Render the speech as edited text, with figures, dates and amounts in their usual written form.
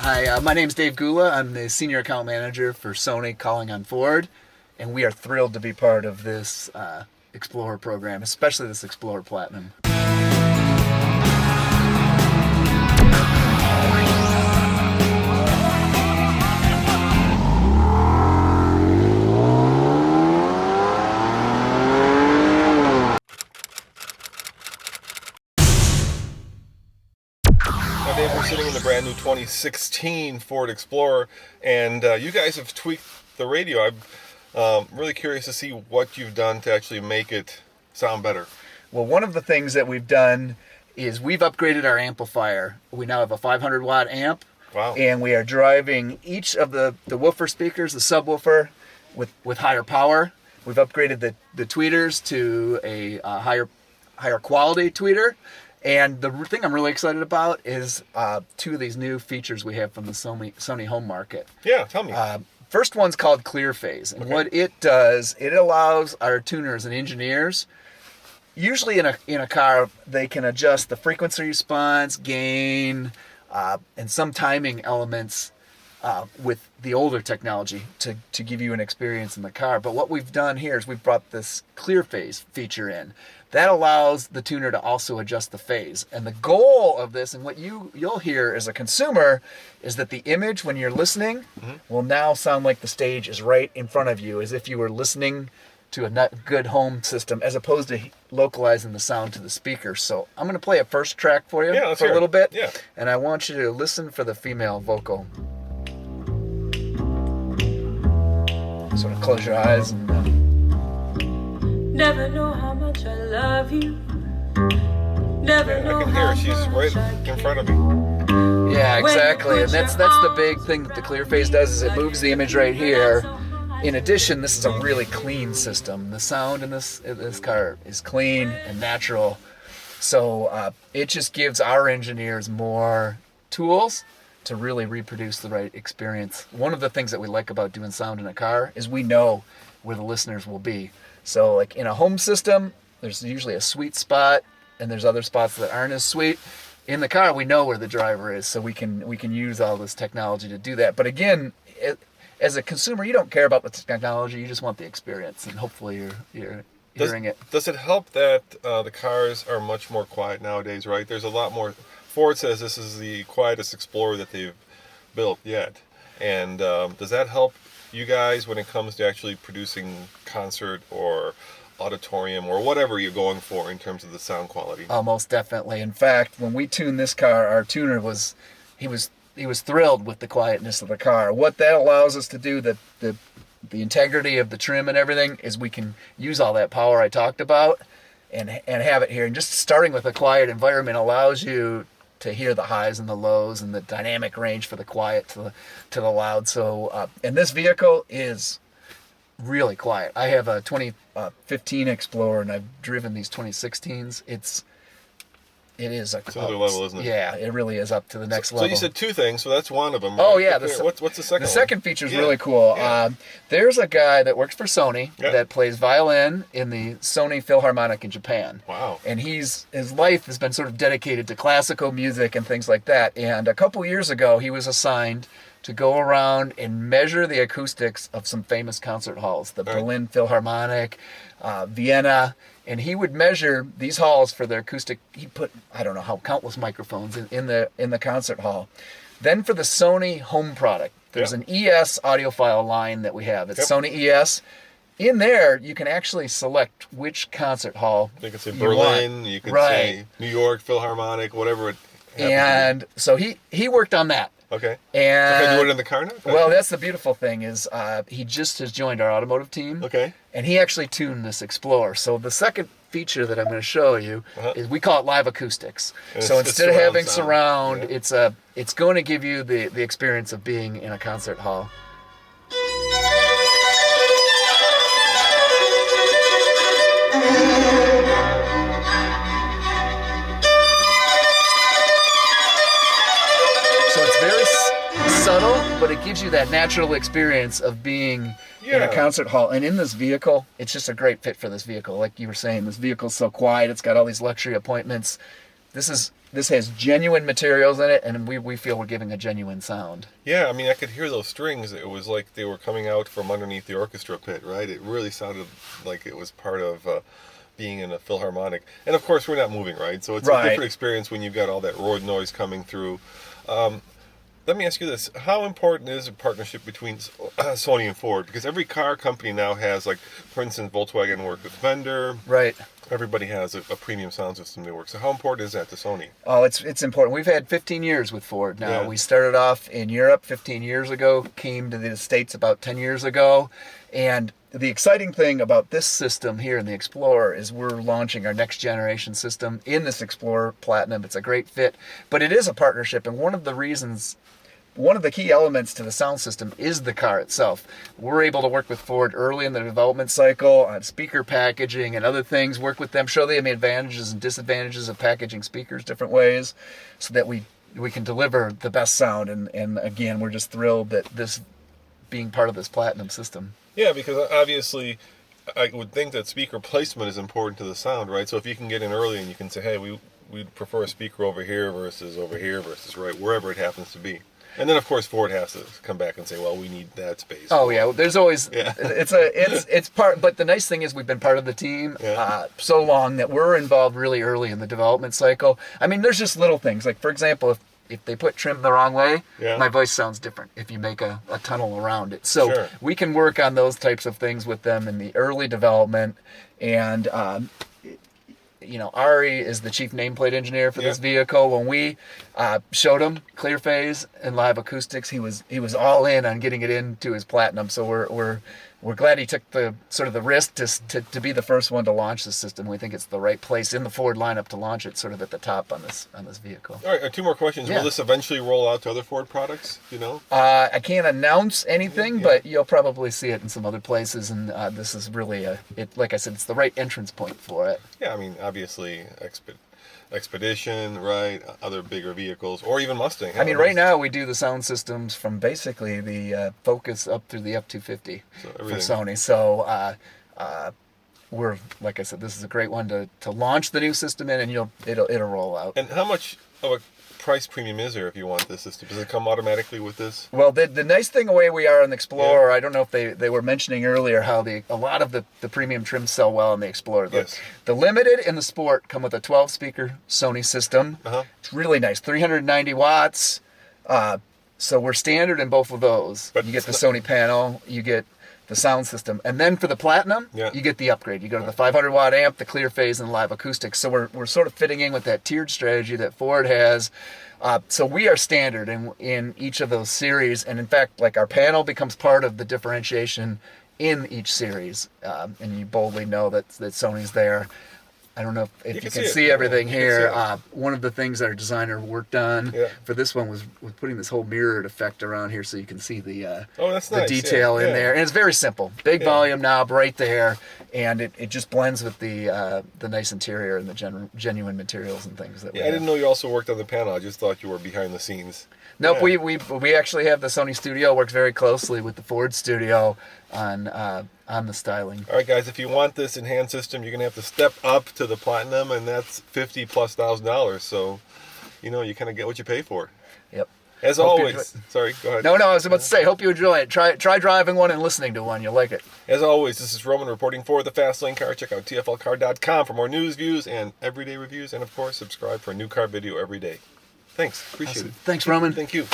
Hi, my name's Dave Gula. I'm the Senior Account Manager for Sony Calling on Ford, and we are thrilled to be part of this Explorer program, especially this Explorer Platinum. Dave, we're sitting in the brand new 2016 Ford Explorer, and you guys have tweaked the radio. I'm really curious to see what you've done to actually make it sound better. Well, one of the things that we've done is we've upgraded our amplifier. We now have a 500 watt amp. Wow. And we are driving each of the woofer speakers, the subwoofer, with higher power. We've upgraded the tweeters to a higher quality tweeter. And the thing I'm really excited about is two of these new features we have from the Sony home market. Yeah, tell me. First one's called Clear Phase. And what it does, it allows our tuners and engineers, usually in a car, they can adjust the frequency response, gain, and some timing elements with the older technology to give you an experience in the car. But what we've done here is we've brought this Clear Phase feature in. That allows the tuner to also adjust the phase. And the goal of this, and what you'll hear as a consumer, is that the image when you're listening will now sound like the stage is right in front of you, as if you were listening to a good home system, as opposed to localizing the sound to the speaker. So I'm going to play a first track for you for a little bit. Yeah. And I want you to listen for the female vocal. Sort of close your eyes and... Never know how much I love you. Never know I can hear her. She's right in front of me. Yeah, exactly. And that's the big thing that the Clear Phase does, is it moves the image right here. In addition, this is a really clean system. The sound in this car is clean and natural. So it just gives our engineers more tools to really reproduce the right experience. One of the things that we like about doing sound in a car is we know where the listeners will be. So like in a home system, there's usually a sweet spot, and there's other spots that aren't as sweet. In the car, we know where the driver is, so we can use all this technology to do that. But again, as a consumer, you don't care about the technology, you just want the experience, and hopefully you're hearing it. Does it help that the cars are much more quiet nowadays, right? There's a lot more. Ford says this is the quietest Explorer that they've built yet. And does that help you guys when it comes to actually producing concert or auditorium or whatever you're going for in terms of the sound quality? Oh, most definitely. In fact, when we tuned this car, our tuner was thrilled with the quietness of the car. What that allows us to do, the integrity of the trim and everything, is we can use all that power I talked about and have it here. And just starting with a quiet environment allows you to hear the highs and the lows and the dynamic range for the quiet to the loud. So, and this vehicle is really quiet. I have a 2015 Explorer, and I've driven these 2016s. It is it's another level, isn't it? Yeah, it really is up to the next level. So you said two things, so that's one of them. Oh, yeah. What's the second one? The second feature is really cool. Yeah. There's a guy that works for Sony that plays violin in the Sony Philharmonic in Japan. Wow. And his life has been sort of dedicated to classical music and things like that. And a couple years ago, he was assigned to go around and measure the acoustics of some famous concert halls, the Berlin Philharmonic, Vienna, and he would measure these halls for their acoustic. He put, I don't know how, countless microphones in the concert hall. Then for the Sony home product, there's an ES audiophile line that we have. It's Sony ES. In there, you can actually select which concert hall you can say Berlin, you can say New York Philharmonic, whatever it happens to be. So he worked on that. Okay. And so can you do it in the car now? Well, that's the beautiful thing is he just has joined our automotive team. Okay. And he actually tuned this Explorer. So the second feature that I'm going to show you is we call it live acoustics. And so instead of having surround, it's going to give you the experience of being in a concert hall. So it's very subtle, but it gives you that natural experience of being in a concert hall. And in this vehicle, it's just a great fit for this vehicle. Like you were saying, this vehicle's so quiet. It's got all these luxury appointments. This is this has genuine materials in it, and we feel we're giving a genuine sound. Yeah, I mean, I could hear those strings. It was like they were coming out from underneath the orchestra pit, right? It really sounded like it was part of being in a philharmonic. And of course, we're not moving, right? So it's a different experience when you've got all that road noise coming through. Let me ask you this. How important is a partnership between Sony and Ford? Because every car company now has, like, for instance, Volkswagen worked with Fender. Right. Everybody has a premium sound system they work. So how important is that to Sony? Oh, it's important. We've had 15 years with Ford now. Yeah. We started off in Europe 15 years ago, came to the States about 10 years ago, and the exciting thing about this system here in the Explorer is we're launching our next generation system in this Explorer Platinum. It's a great fit, but it is a partnership, and one of the key elements to the sound system is the car itself. We're able to work with Ford early in the development cycle on speaker packaging and other things, work with them, show them the advantages and disadvantages of packaging speakers different ways so that we can deliver the best sound. And again, we're just thrilled that this being part of this Platinum system. Yeah, because obviously I would think that speaker placement is important to the sound, right? So if you can get in early and you can say, hey, we'd prefer a speaker over here versus right wherever it happens to be. And then, of course, Ford has to come back and say, "Well, we need that space." Oh yeah, there's always it's part. But the nice thing is we've been part of the team so long that we're involved really early in the development cycle. I mean, there's just little things like, for example, if they put trim the wrong way, my voice sounds different if you make a tunnel around it. So we can work on those types of things with them in the early development. And Ari is the chief nameplate engineer for this vehicle. When we showed him clear phase and live acoustics, he was all in on getting it into his Platinum. So we're glad he took the sort of the risk to be the first one to launch the system. We think it's the right place in the Ford lineup to launch it, sort of at the top on this vehicle. All right, two more questions. Will this eventually roll out to other Ford products? You know, I can't announce anything, but you'll probably see it in some other places. And this is really like I said, it's the right entrance point for it. Yeah, I mean, obviously, Expedition, right? Other bigger vehicles, or even Mustang. I mean, right now we do the sound systems from basically the Focus up through the F-250 for Sony. So we're, like I said, this is a great one to launch the new system in, and it'll roll out. And how much of a price premium is there if you want this system? Does it come automatically with this? Well, the nice thing away we are in the Explorer, I don't know if they were mentioning earlier how a lot of the premium trims sell well in the Explorer. The Limited and the Sport come with a 12-speaker Sony system. It's really nice, 390 watts. So we're standard in both of those. But you get the Sony panel, you get the sound system, and then for the Platinum, you get the upgrade. You go to the 500-watt amp, the clear phase, and live acoustics. So we're sort of fitting in with that tiered strategy that Ford has. So we are standard in each of those series, and in fact, like, our panel becomes part of the differentiation in each series, and you boldly know that Sony's there. I don't know if you can see everything here. One of the things our designer worked on for this one was putting this whole mirrored effect around here so you can see the detail in there. And it's very simple. Big volume knob right there, and it just blends with the nice interior and the genuine materials and things that we have. I didn't know you also worked on the panel. I just thought you were behind the scenes. Nope, we actually have the Sony studio, works very closely with the Ford studio on the styling. All right, guys, if you want this enhanced system, you're going to have to step up to the Platinum, and that's $50,000+. So, you kind of get what you pay for. Yep. As always, sorry, go ahead. No, I was about to say, hope you enjoy it. Try driving one and listening to one. You'll like it. As always, this is Roman reporting for the Fast Lane Car. Check out tflcar.com for more news, views, and everyday reviews. And, of course, subscribe for a new car video every day. Thanks. Appreciate it. Thanks, Roman. Thank you.